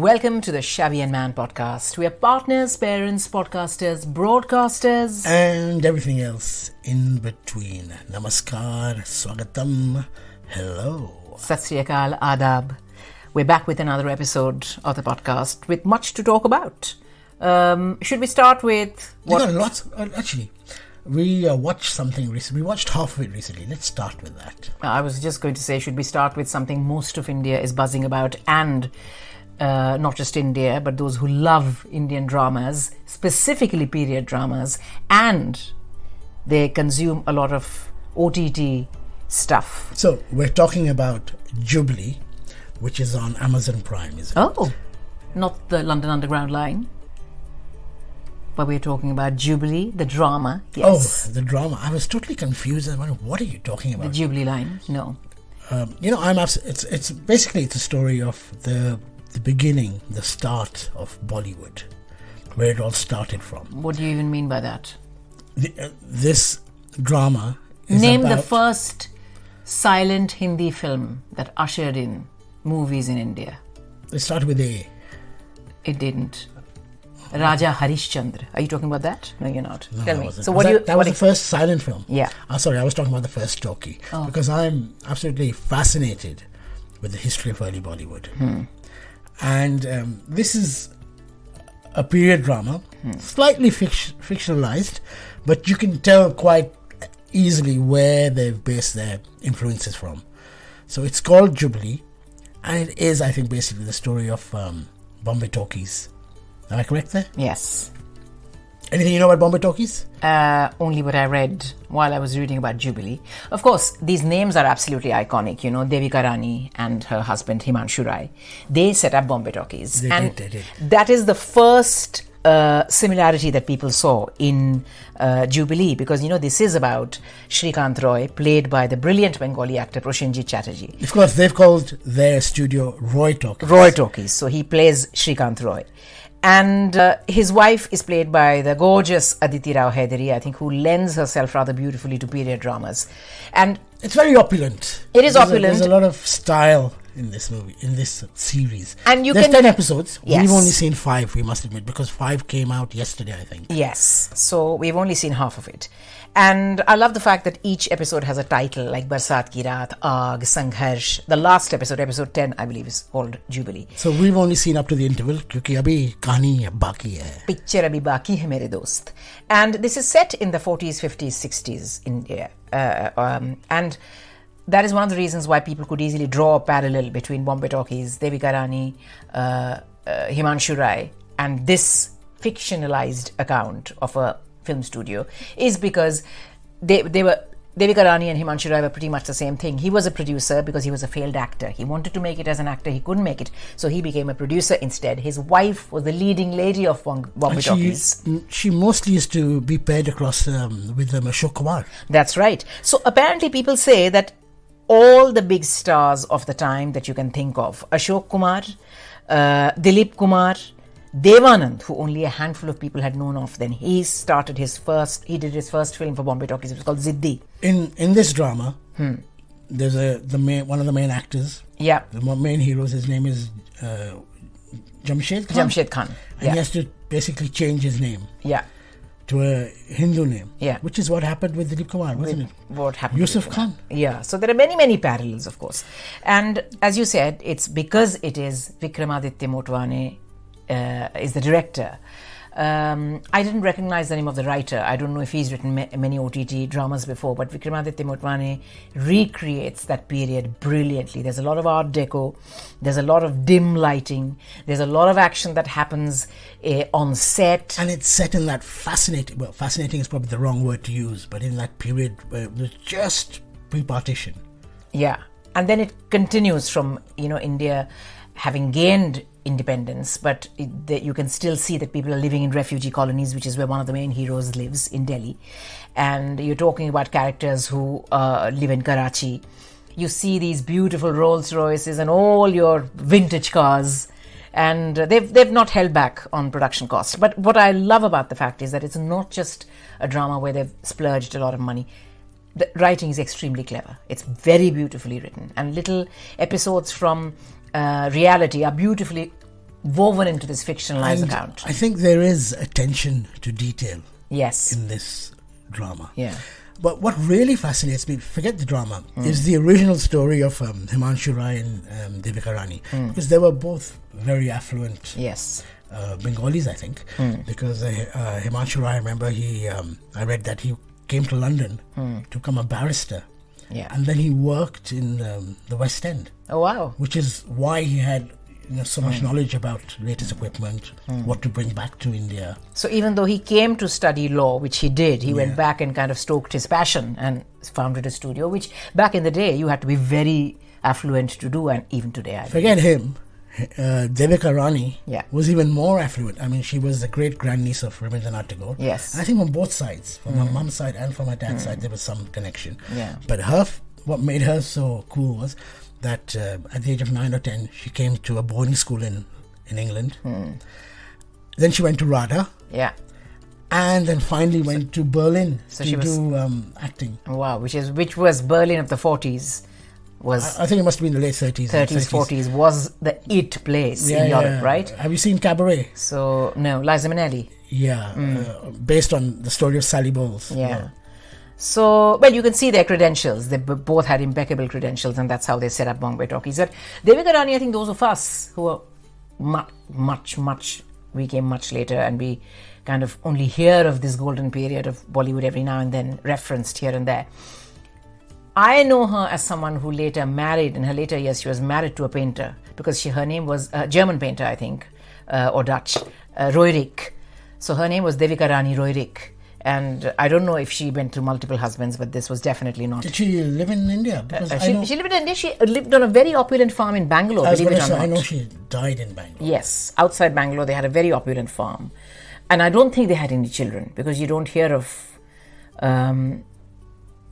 Welcome to the Shabby And Man podcast. We are partners, parents, podcasters, broadcasters, and everything else in between. Namaskar, swagatam, hello. Sat Sri Akal, adab. We're back with another episode of the podcast with much to talk about. Should we start with what? Actually, we watched something recently. We watched half of it recently. Let's start with that. I was just going to say, should we start with something most of India is buzzing about, and not just India, but those who love Indian dramas, specifically period dramas, and they consume a lot of OTT stuff. So, we're talking about Jubilee, which is on Amazon Prime, is it? Oh, not the London Underground line. But we're talking about Jubilee, the drama. Yes. Oh, the drama. I was totally confused. I wondered, what are you talking about? The Jubilee line, no. It's basically a story of the beginning, the start of Bollywood, where it all started from. What do you even mean by that? This drama is Name about... the first silent Hindi film that ushered in movies in India. It started with A. It didn't. Raja Harishchandra. Are you talking about that? No, you're not. No, Tell me. Wasn't. So what That was the first silent film. Yeah. Sorry, I was talking about the first talkie. Oh. Because I'm absolutely fascinated with the history of early Bollywood. And this is a period drama, slightly fictionalized, but you can tell quite easily where they've based their influences from. So it's called Jubilee, and it is, I think, basically the story of Bombay talkies. Am I correct there? Yes. Anything you know about Bombay talkies? Only what I read while I was reading about Jubilee. Of course, these names are absolutely iconic. You know, Devika Rani and her husband Himanshu Rai. They set up Bombay talkies. They did. That is the first similarity that people saw in Jubilee, because, you know, this is about Shrikant Roy, played by the brilliant Bengali actor Prosenjit Chatterjee. Of course, they've called their studio Roy Talkies. Roy Talkies. So he plays Shrikant Roy. And his wife is played by the gorgeous Aditi Rao Haidari, I think, who lends herself rather beautifully to period dramas. And it's very opulent. It is opulent. There's a lot of style in this movie, in this series. And there's 10 episodes. Yes. We've only seen 5, we must admit, because 5 came out yesterday, I think. Yes. So we've only seen half of it. And I love the fact that each episode has a title, like Barsat Ki Raat, Aag, Sangharsh. The last episode, episode 10, I believe, is called Jubilee. So we've only seen up to the interval, because abhi kahani baki hai. Picture abhi baki hai mere dost. And this is set in the 40s, 50s, 60s India. And that is one of the reasons why people could easily draw a parallel between Bombay talkies, Devika Rani, Himanshu Rai, and this fictionalized account of a film studio, is because they were, Devika Rani and Himanshu Rai were pretty much the same thing. He was a producer because he was a failed actor. He wanted to make it as an actor. He couldn't make it. So he became a producer instead. His wife was the leading lady of Bombay talkies. She mostly used to be paired across with Ashok Kumar. That's right. So apparently people say that all the big stars of the time that you can think of, Ashok Kumar, Dilip Kumar, Devanand, who only a handful of people had known of then, he did his first film for Bombay talkies. It was called Ziddi. In this drama, there's one of the main actors. Yeah. The main hero, his name is Jamshed Khan. Jamshed Khan. And he has to basically change his name. Yeah. To a Hindu name. Yeah. Which is what happened with Dilip Kumar, wasn't it? What happened? Yusuf Khan. Yeah. So there are many, many parallels, of course. And as you said, it's because it is Vikramaditya Motwane is the director. I didn't recognize the name of the writer. I don't know if he's written many OTT dramas before, but Vikramaditya Motwane recreates that period brilliantly. There's a lot of art deco, there's a lot of dim lighting, there's a lot of action that happens on set. And it's set in that fascinating is probably the wrong word to use, but in that period where it was just pre-partition. Yeah. And then it continues from, India having gained independence, but you can still see that people are living in refugee colonies, which is where one of the main heroes lives, in Delhi. And you're talking about characters who live in Karachi. You see these beautiful Rolls Royces and all your vintage cars, and they've not held back on production costs. But what I love about the fact is that it's not just a drama where they've splurged a lot of money. The writing is extremely clever. It's very beautifully written, and little episodes from reality are beautifully woven into this fictionalized And account. I think there is attention to detail Yes. in this drama. Yeah. But what really fascinates me, forget the drama, is the original story of Himanshu Rai and Devika Rani. Because they were both very affluent Yes. Bengalis, I think. Because Himanshu Rai, I remember I read that he came to London to become a barrister. Yeah. And then he worked in the West End. Oh, wow. Which is why he had so much knowledge about latest equipment, what to bring back to India. So even though he came to study law, which he did, he went back and kind of stoked his passion and founded a studio, which back in the day you had to be very affluent to do, and even today. I Forget him. Devika Rani Yeah. was even more affluent. I mean, she was the great grandniece of Rabindranath Tagore. Yes. And I think on both sides, from her mum's side and from her dad's side, there was some connection. Yeah. But what made her so cool was that at the age of 9 or 10, she came to a boarding school in England. Then she went to RADA. Yeah. And then finally went to Berlin So to she was- do acting. Wow, which was Berlin of the 40s, was I think it must be in the late 30s. 30s, 40s, was the it place in Europe, right? Have you seen Cabaret? So, no, Liza Minnelli. Yeah, based on the story of Sally Bowles. Yeah. So, well, you can see their credentials. They both had impeccable credentials, and that's how they set up Bombay Talkies. But Devika Rani, I think those of us who are we came much later, and we kind of only hear of this golden period of Bollywood every now and then, referenced here and there. I know her as someone who later married, in her later years, she was married to a painter, because her name was a German painter, I think, or Dutch, Royerik. So her name was Devika Rani Royerik. And I don't know if she went through multiple husbands, but this was definitely not. Did she live in India? Because She lived in India. She lived on a very opulent farm in Bangalore, I was believe going it to or say, I not. know she died in Bangalore. Yes, outside Bangalore, they had a very opulent farm. And I don't think they had any children, because you don't hear of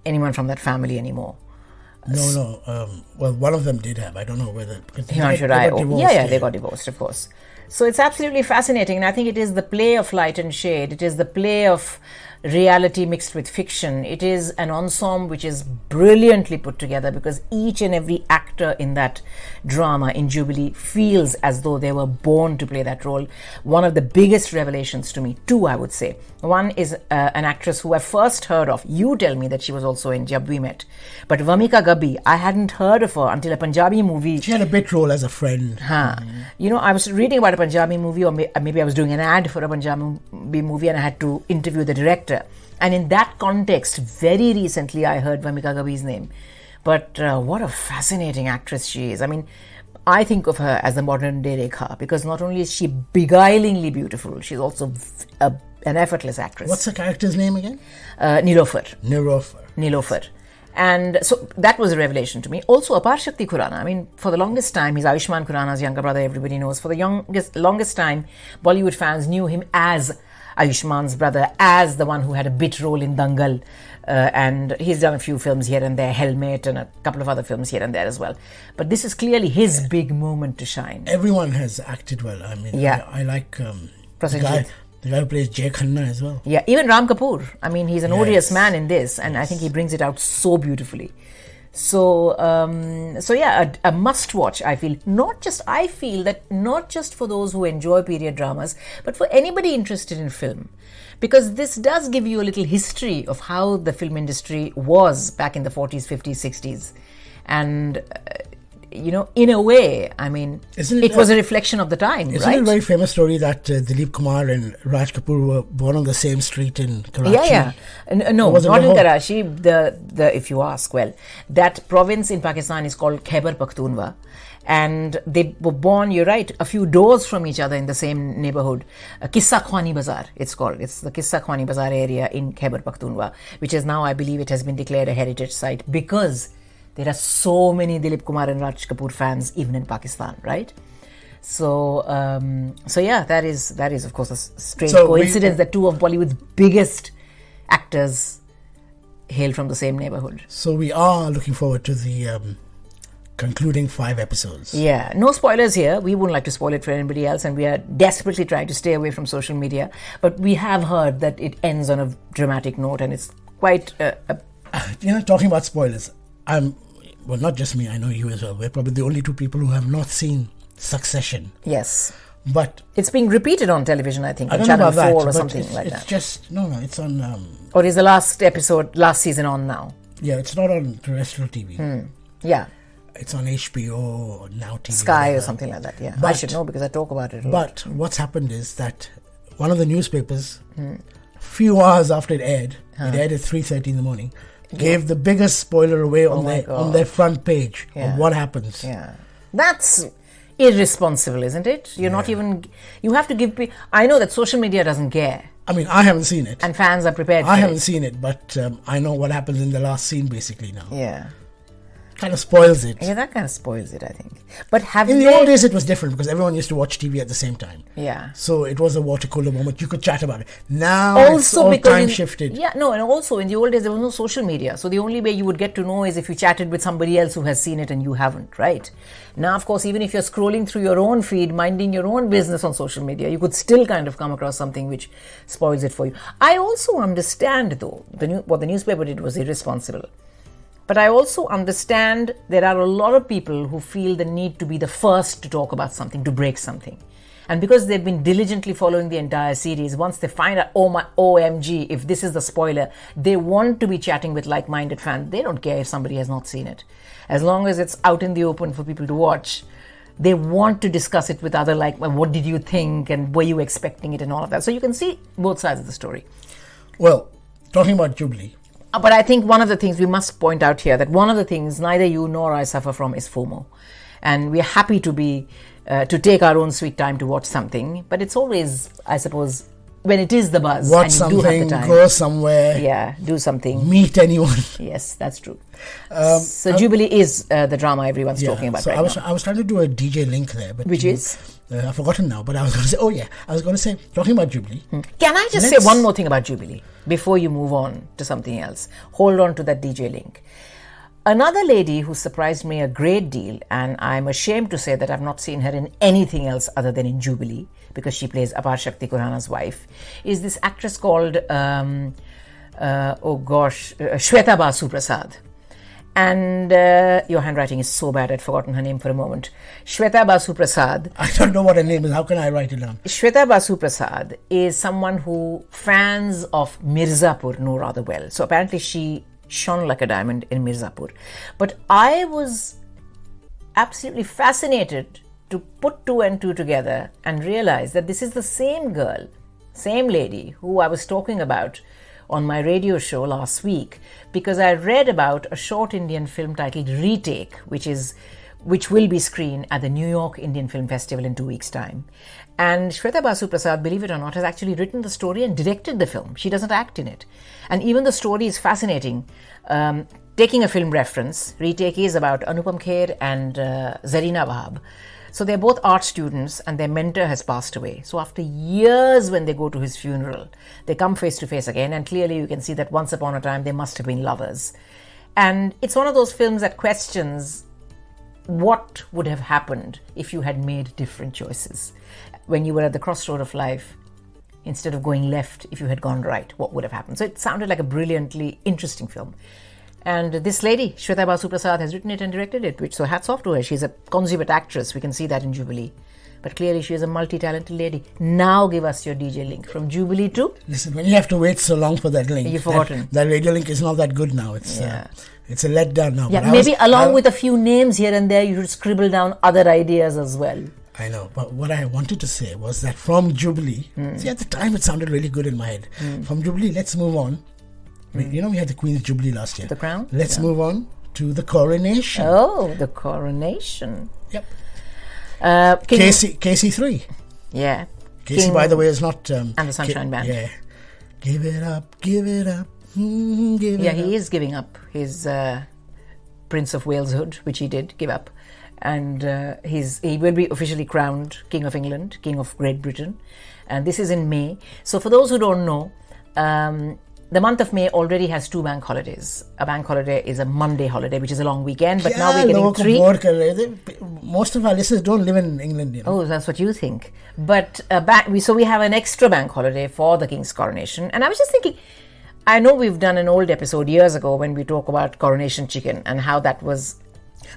anyone from that family anymore. No. Well, one of them did have. I don't know whether. Because Himanshu Rai. They got divorced, of course. So it's absolutely fascinating, and I think it is the play of light and shade. It is the play of reality mixed with fiction. It is an ensemble which is brilliantly put together, because each and every actor in that drama in Jubilee feels as though they were born to play that role. One of the biggest revelations to me, two I would say. One is an actress who I first heard of. You tell me that she was also in Jab We Met. But Vamika Gabbi, I hadn't heard of her until a Punjabi movie. she had a bit role as a friend. You know, I was reading about a Punjabi movie, or maybe I was doing an ad for a Punjabi movie, and I had to interview the director. And in that context, very recently, I heard Vamika Gabbi's name. But what a fascinating actress she is. I mean, I think of her as the modern day Rekha, because not only is she beguilingly beautiful, she's also an effortless actress. What's the character's name again? Nilofer. And so that was a revelation to me. Also, Apar Shakti Khurana. I mean, for the longest time, he's Ayushmann Khurana's younger brother, everybody knows. For the longest time, Bollywood fans knew him as Ayushmann's brother, as the one who had a bit role in Dangal. And he's done a few films here and there, Helmet, and a couple of other films here and there as well. But this is clearly his big moment to shine. Everyone has acted well. I mean, I like the guy who plays Jay Khanna as well. Yeah, even Ram Kapoor. I mean, he's an odious man in this, and I think he brings it out so beautifully. So a must-watch, I feel. I feel that not just for those who enjoy period dramas, but for anybody interested in film. Because this does give you a little history of how the film industry was back in the 40s, 50s, 60s. And, in a way, I mean, it was a reflection of the time, Isn't right? it a very famous story that Dilip Kumar and Raj Kapoor were born on the same street in Karachi? Yeah. No, not in Karachi. If you ask, well, that province in Pakistan is called Khyber Pakhtunkhwa. And they were born, you're right, a few doors from each other in the same neighborhood. Kissa Khwani Bazaar, it's called. It's the Kissa Khwani Bazaar area in Khyber Pakhtunkhwa, which is now, I believe, it has been declared a heritage site because there are so many Dilip Kumar and Raj Kapoor fans even in Pakistan, right? So that is of course a strange coincidence that two of Bollywood's biggest actors hail from the same neighborhood. So we are looking forward to the concluding 5 episodes. Yeah, no spoilers here. We wouldn't like to spoil it for anybody else, and we are desperately trying to stay away from social media. But we have heard that it ends on a dramatic note, and it's quite. Talking about spoilers, not just me. I know you as well. We're probably the only two people who have not seen Succession. Yes. But it's being repeated on television, I think, I on don't know Channel about that, 4 or but something like it's that. just it's on. Or is the last season on now? Yeah, it's not on terrestrial TV. Yeah. It's on HBO or Now TV. Sky or something like that, yeah. I should know because I talk about it. But what's happened is that one of the newspapers, a few hours after it aired at 3:30 in the morning, gave the biggest spoiler away on their front page of what happens. Yeah. That's irresponsible, isn't it? You're not even... You have to give... I know that social media doesn't care. I mean, I haven't seen it. And fans are prepared for it. I haven't seen it, but I know what happens in the last scene basically now. Yeah. Kind of spoils it. Yeah, that kind of spoils it, I think. But in the old days, it was different because everyone used to watch TV at the same time. Yeah. So it was a water cooler moment. You could chat about it. Now it's Also all time shifted. Yeah, no, and also in the old days, there was no social media. So the only way you would get to know is if you chatted with somebody else who has seen it and you haven't, right? Now, of course, even if you're scrolling through your own feed, minding your own business on social media, you could still kind of come across something which spoils it for you. I also understand, though, what the newspaper did was irresponsible. But I also understand there are a lot of people who feel the need to be the first to talk about something, to break something. And because they've been diligently following the entire series, once they find out, oh my OMG, if this is the spoiler, they want to be chatting with like-minded fans. They don't care if somebody has not seen it. As long as it's out in the open for people to watch, they want to discuss it with other, like, well, what did you think and were you expecting it and all of that. So you can see both sides of the story. Well, talking about Jubilee. But I think one of the things we must point out here, that one of the things neither you nor I suffer from is FOMO. And we are happy to take our own sweet time to watch something. But it's always, I suppose, when it is the buzz Watch and you something, do have the time. go somewhere. Yeah, do something. Meet anyone. Yes, that's true. So Jubilee is the drama everyone's talking about now. I was trying to do a DJ link there. But which is? I've forgotten now, but I was going to say, talking about Jubilee. Can I just say one more thing about Jubilee before you move on to something else? Hold on to that DJ link. Another lady who surprised me a great deal, and I'm ashamed to say that I've not seen her in anything else other than in Jubilee, because she plays Apar Shakti Khurana's wife, is this actress called, Shweta Basu Prasad. And your handwriting is so bad, I'd forgotten her name for a moment. Shweta Basu Prasad. I don't know what her name is. How can I write it down? Shweta Basu Prasad is someone who fans of Mirzapur know rather well. So apparently she shone like a diamond in Mirzapur. But I was absolutely fascinated to put two and two together and realize that this is the same girl, same lady who I was talking about on my radio show last week, because I read about a short Indian film titled Retake, which will be screened at the New York Indian Film Festival in 2 weeks' time. And Shweta Basu Prasad, believe it or not, has actually written the story and directed the film. She doesn't act in it. And even the story is fascinating. Taking a film reference, Retake is about Anupam Kher and Zarina Wahab. So they're both art students and their mentor has passed away. So after years, when they go to his funeral, they come face to face again, and clearly you can see that once upon a time they must have been lovers. And it's one of those films that questions what would have happened if you had made different choices. When you were at the crossroad of life, instead of going left, if you had gone right, what would have happened? So it sounded like a brilliantly interesting film. And this lady, Shweta Basu Prasad, has written it and directed it, so hats off to her. She's a consummate actress. We can see that in Jubilee. But clearly she is a multi-talented lady. Now give us your DJ link from Jubilee to... Listen, when you have to wait so long for that link... You've forgotten. That radio link is not that good now. It's a letdown now. Yeah, maybe along with a few names here and there, you should scribble down other ideas as well. I know, but what I wanted to say was that from Jubilee... See, at the time it sounded really good in my head. From Jubilee, let's move on. You know, we had the Queen's Jubilee last year. The Crown? Let's move on to the coronation. Oh, the coronation. Yep. KC3. Yeah. KC, by the way, is not... and the Sunshine Band. Yeah. Give it up, give it up, give it up. He is giving up his Prince of Waleshood, which he did give up. And he will be officially crowned King of England, King of Great Britain. And this is in May. So for those who don't know... the month of May already has 2 bank holidays. A bank holiday is a Monday holiday, which is a long weekend, but now we're getting 3. Most of our listeners don't live in England, you know. Oh, that's what you think. But so we have an extra bank holiday for the King's coronation. And I was just thinking, I know we've done an old episode years ago when we talk about coronation chicken and how that was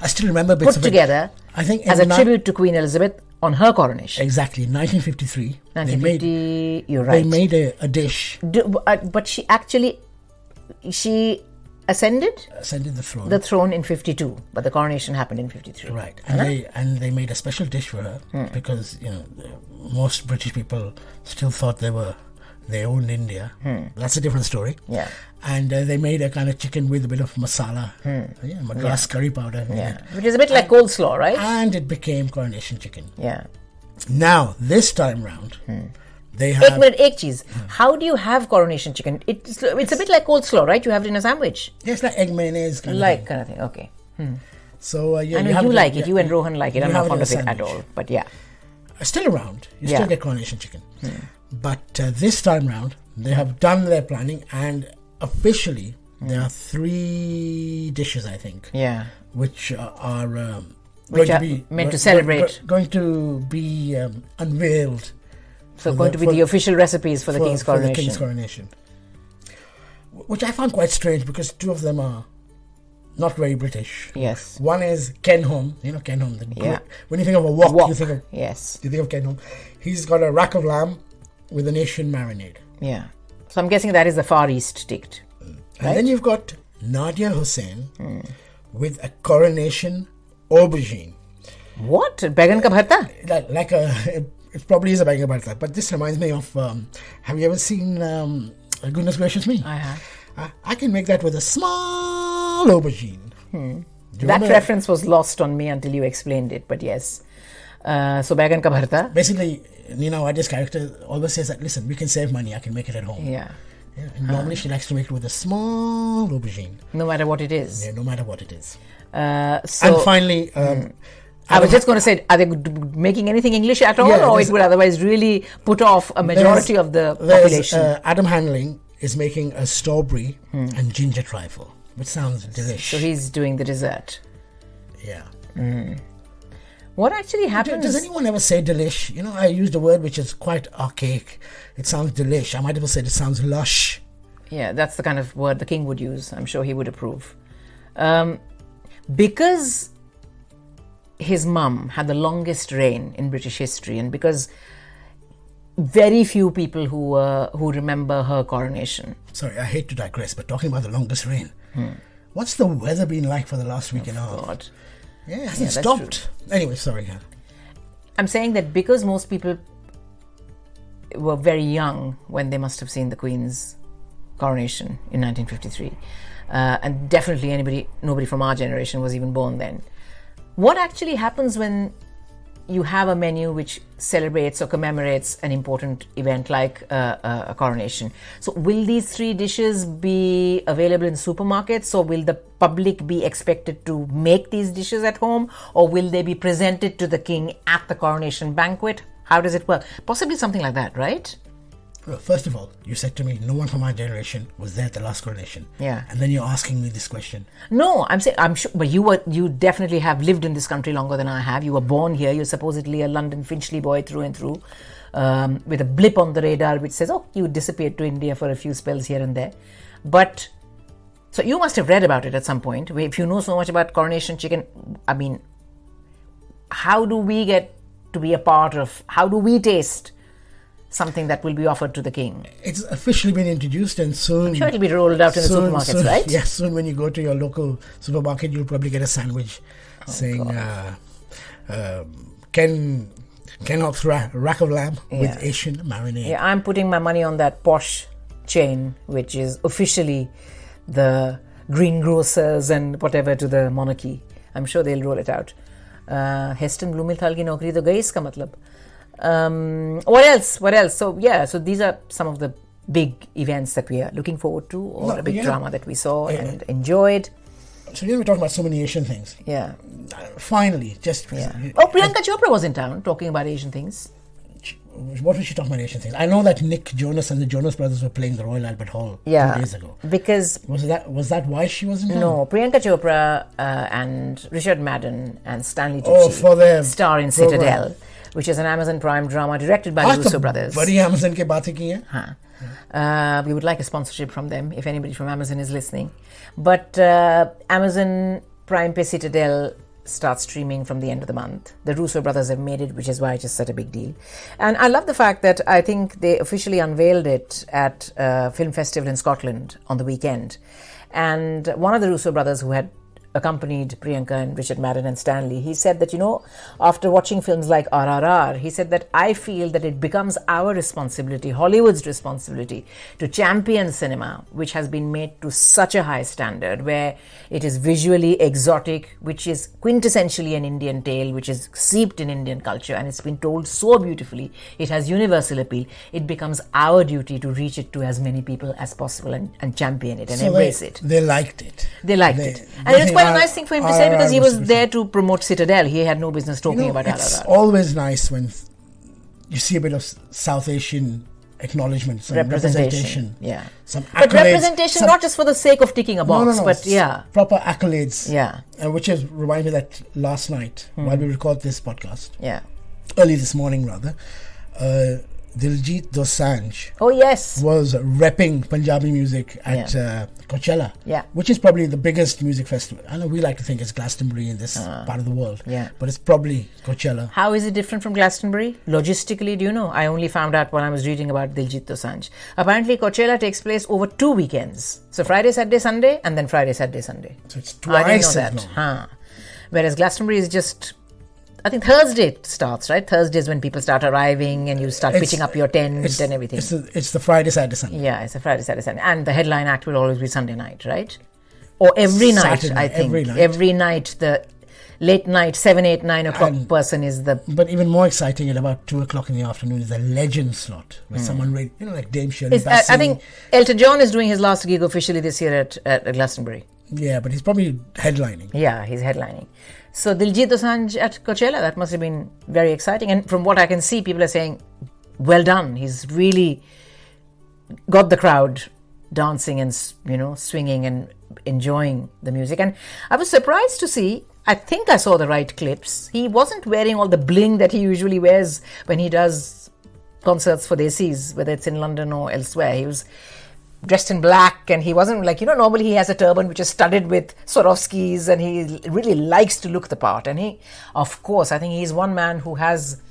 I still remember bits put together I think as a tribute to Queen Elizabeth on her coronation. Exactly, 1953. 1950, you're right. They made a dish. But she ascended the throne in 52, but the coronation happened in 53. Right, and they made a special dish for her because most British people still thought they owned India. That's a different story. Yeah, and they made a kind of chicken with a bit of masala, Madras curry powder, which is a bit like coleslaw, right? And it became coronation chicken. Yeah. Now this time round. They have... Ek cheese. How do you have coronation chicken? It's a bit like coleslaw, right? You have it in a sandwich. Yes, like egg mayonnaise kind of thing. Okay. So I know you like it. You and Rohan like it. I'm not fond of it at all. But yeah. Still around. You still get coronation chicken. But this time round, they have done their planning, and officially there are 3 dishes, I think. Yeah. Which are meant to celebrate. Going to be unveiled. So going to be the official recipes for the King's coronation. For the King's coronation. Which I found quite strange because 2 of them are not very British. Yes. One is Ken Home. You know Ken Home. When you think of a wok. You think of Ken Home. He's got a rack of lamb with an Asian marinade. Yeah. So I'm guessing that is the Far East dish. And then you've got Nadia Hussain with a coronation aubergine. What? Baigan ka bharta? Like it probably is a baigan bharta, but this reminds me of, have you ever seen Goodness Gracious Me? I have. I can make that with a small aubergine. That reference was lost on me until you explained it, but yes. So baigan ka bharta? Basically, Nina Wadia's character always says that, listen, we can save money, I can make it at home. Yeah. And normally she likes to make it with a small aubergine. No matter what it is. Yeah, no matter what it is. And finally... I was just going to say, are they making anything English at all, or it would otherwise really put off a majority of the population? Adam Handling is making a strawberry and ginger trifle, which sounds delicious. So he's doing the dessert. Yeah. What actually happens? Does anyone ever say delish? I used a word which is quite archaic. It sounds delish. I might have said it sounds lush. Yeah, that's the kind of word the king would use. I'm sure he would approve. Because his mum had the longest reign in British history, and because very few people who remember her coronation. Sorry, I hate to digress, but talking about the longest reign, what's the weather been like for the last week and a half? God. Yeah, it hasn't stopped. Anyway, sorry. I'm saying that because most people were very young when they must have seen the Queen's coronation in 1953, and definitely nobody from our generation was even born then. What actually happens when you have a menu which celebrates or commemorates an important event like a coronation? So will these 3 dishes be available in supermarkets, or will the public be expected to make these dishes at home, or will they be presented to the king at the coronation banquet? How does it work? Possibly something like that, right? Well, first of all, you said to me, no one from our generation was there at the last coronation. Yeah. And then you're asking me this question. No, I'm sure, but you definitely have lived in this country longer than I have. You were born here. You're supposedly a London Finchley boy through and through, with a blip on the radar which says, oh, you disappeared to India for a few spells here and there. But, so you must have read about it at some point. If you know so much about coronation chicken, I mean, how do we get to be a part of, how do we taste something that will be offered to the king? It's officially been introduced, and soon... I'm sure it'll be rolled out in the supermarkets, right? Yes, soon when you go to your local supermarket, you'll probably get a sandwich saying, Ken Hop's rack of lamb with Asian marinade. Yeah, I'm putting my money on that posh chain, which is officially the greengrocers and whatever to the monarchy. I'm sure they'll roll it out. Heston Blumenthal ki naukri to gayi iska matlab. What else? So these are some of the big events that we are looking forward to, or a big drama that we saw and enjoyed. So we're talking about so many Asian things. Yeah. Finally, Priyanka Chopra was in town talking about Asian things. What was she talking about Asian things? I know that Nick Jonas and the Jonas Brothers were playing the Royal Albert Hall 2 days ago. Because was that why she was in town? No, Priyanka Chopra and Richard Madden and Stanley Tucci for their star in Citadel, which is an Amazon Prime drama directed by the Russo brothers. Badi Amazon ke baatein ki hai. We would like a sponsorship from them if anybody from Amazon is listening. But Amazon Prime pe Citadel starts streaming from the end of the month. The Russo brothers have made it, which is why it's just such a big deal. And I love the fact that I think they officially unveiled it at a film festival in Scotland on the weekend. And one of the Russo brothers who had accompanied Priyanka and Richard Madden and Stanley, he said that, after watching films like RRR, he said that I feel that it becomes our responsibility, Hollywood's responsibility, to champion cinema, which has been made to such a high standard, where it is visually exotic, which is quintessentially an Indian tale, which is seeped in Indian culture, and it's been told so beautifully. It has universal appeal. It becomes our duty to reach it to as many people as possible and champion it and embrace it. They liked it. They liked it. And it's quite a nice thing for him to say, because he was there to promote Citadel. He had no business talking about RRR. It's always nice when you see a bit of South Asian acknowledgement, some representation. Yeah. Some accolades. But representation not just for the sake of ticking a box, but proper accolades. Yeah. Which has reminded me that last night, while we record this podcast, early this morning rather, Diljit Dosanjh was repping Punjabi music at Coachella, which is probably the biggest music festival. I know we like to think it's Glastonbury in this part of the world, but it's probably Coachella. How is it different from Glastonbury? Logistically, do you know? I only found out when I was reading about Diljit Dosanjh. Apparently, Coachella takes place over 2 weekends. So Friday, Saturday, Sunday, and then Friday, Saturday, Sunday. So it's twice I didn't know that. Whereas Glastonbury is just, I think Thursday it starts, right? Thursday is when people start arriving and you start pitching up your tent and everything. It's the Friday, Saturday, Sunday. Yeah, it's a Friday, Saturday, Sunday. And the headline act will always be Sunday night, right? Or every night, I think. Every night, the late night, 7, 8, 9 o'clock person is the... But even more exciting at about 2 o'clock in the afternoon is the legend slot, where someone, like Dame Shirley Bassey. I think Elton John is doing his last gig officially this year at Glastonbury. Yeah, but he's probably headlining. Yeah, he's headlining. So Diljit Dosanjh at Coachella, that must have been very exciting. And from what I can see, people are saying, well done. He's really got the crowd dancing and, swinging and enjoying the music. And I was surprised to see, I think I saw the right clips. He wasn't wearing all the bling that he usually wears when he does concerts for Desis, whether it's in London or elsewhere. He was dressed in black, and he wasn't like, normally he has a turban which is studded with Swarovskis, and he really likes to look the part. And he, of course, I think he's one man who has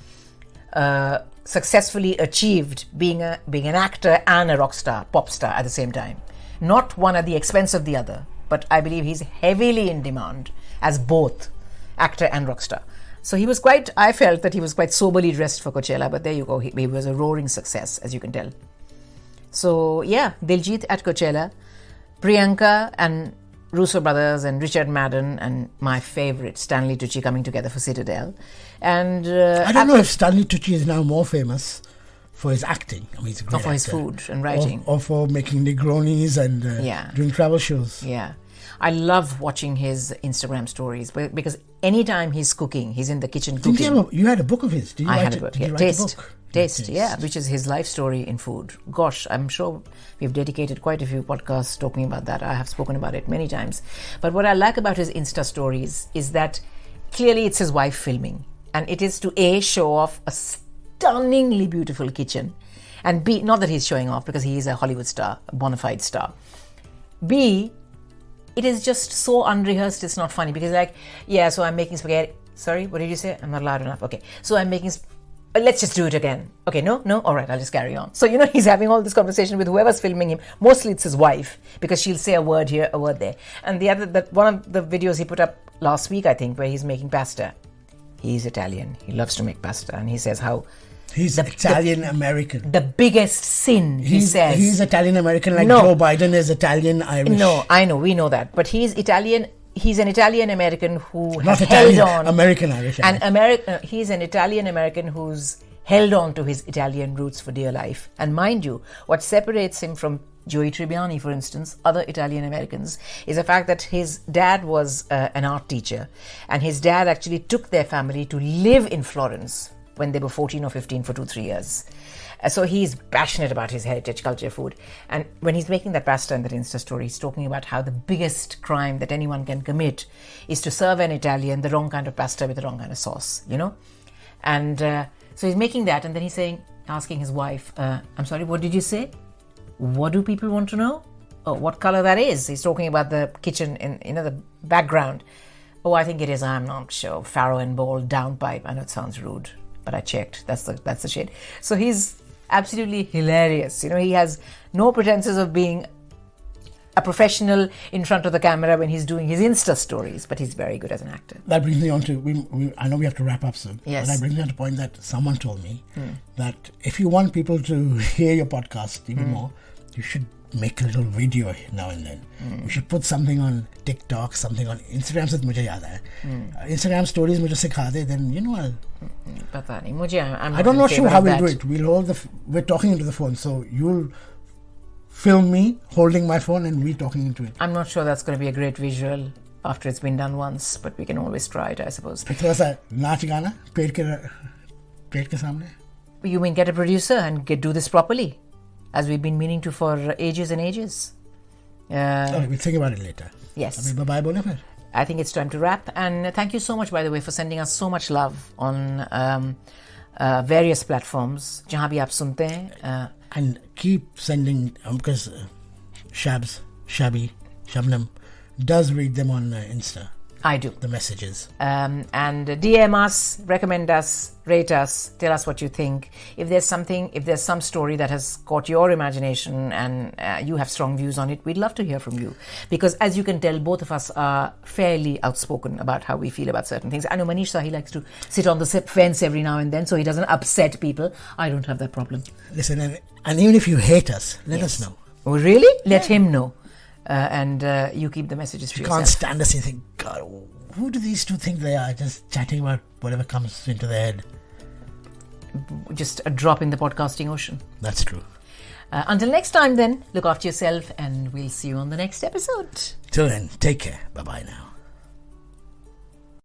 successfully achieved being an actor and a rock star, pop star at the same time. Not one at the expense of the other, but I believe he's heavily in demand as both actor and rock star. So I felt that he was quite soberly dressed for Coachella, but there you go, he was a roaring success, as you can tell. So Diljit at Coachella, Priyanka and Russo brothers and Richard Madden and my favourite Stanley Tucci coming together for Citadel. And I don't know if Stanley Tucci is now more famous for his acting. I mean, he's a great or for his food and writing. Or for making Negronis and doing travel shows. Yeah. I love watching his Instagram stories because anytime he's cooking, he's in the kitchen cooking. You had a book of his? Did you I write had a book, yeah. Taste, Taste, which is his life story in food. Gosh, I'm sure we've dedicated quite a few podcasts talking about that. I have spoken about it many times. But what I like about his Insta stories is that clearly it's his wife filming. And it is to A, show off a stunningly beautiful kitchen. And B, not that he's showing off because he is a Hollywood star, a bona fide star. B, it is just so unrehearsed, it's not funny. Because so I'm making spaghetti. Sorry, what did you say? I'm not loud enough. Okay. So I'm making let's just do it again. Okay, no? All right, I'll just carry on. So, he's having all this conversation with whoever's filming him. Mostly it's his wife, because she'll say a word here, a word there. And one of the videos he put up last week, I think, where he's making pasta. He's Italian. He loves to make pasta. And he says how... He's Italian-American. The biggest sin, he says... He's Italian-American like Joe Biden is Italian-Irish. No, I know, we know that. But he's Italian... He's an Italian-American who has held on... American-Irish. And he's an Italian-American who's held on to his Italian roots for dear life. And mind you, what separates him from Joey Tribbiani, for instance, other Italian-Americans, is the fact that his dad was an art teacher. And his dad actually took their family to live in Florence when they were 14 or 15 for 2-3 years. So he's passionate about his heritage, culture, food. And when he's making that pasta in that Insta story, he's talking about how the biggest crime that anyone can commit is to serve an Italian the wrong kind of pasta with the wrong kind of sauce, And so he's making that, and then he's asking his wife, I'm sorry, what did you say? What do people want to know? Oh, what color that is? He's talking about the kitchen in the background. Oh, I think it is. I'm not sure. Farrow and Ball, Downpipe. I know it sounds rude, but I checked. That's the shade. So he's absolutely hilarious. He has no pretenses of being a professional in front of the camera when he's doing his Insta stories, but he's very good as an actor. That brings me on to, I know we have to wrap up soon, yes. But that brings me on to the point that someone told me that if you want people to hear your podcast even more, you should make a little video now and then. You should put something on TikTok, something on Instagram. Se mujhe yaad hai. Instagram stories mujhe sikha de, then I'll... Pata nahi. I'm not sure how we'll do it. We're talking into the phone, so you'll film me holding my phone and we talking into it. I'm not sure that's going to be a great visual after it's been done once, but we can always try it, I suppose. Thoda sa naach gana pet ke samne. You mean get a producer and do this properly, as we've been meaning to for ages and ages. Okay, we'll think about it later. Yes. Bye-bye bole phir. I think it's time to wrap. And thank you so much, by the way, for sending us so much love on various platforms. Jahan bhi aap sunte hain. And keep sending, because Shabby, Shabnam does read them on Insta. I do. The messages. And DM us, recommend us, rate us, tell us what you think. If there's some story that has caught your imagination and you have strong views on it, we'd love to hear from you. Because as you can tell, both of us are fairly outspoken about how we feel about certain things. I know Manish Sahi likes to sit on the fence every now and then so he doesn't upset people. I don't have that problem. Listen, and even if you hate us, let us know. Oh, really? Let him know. And you keep the messages for yourself. You can't stand us and think, God, who do these two think they are? Just chatting about whatever comes into their head. Just a drop in the podcasting ocean. That's true. Until next time then, look after yourself and we'll see you on the next episode. Till then, take care. Bye-bye now.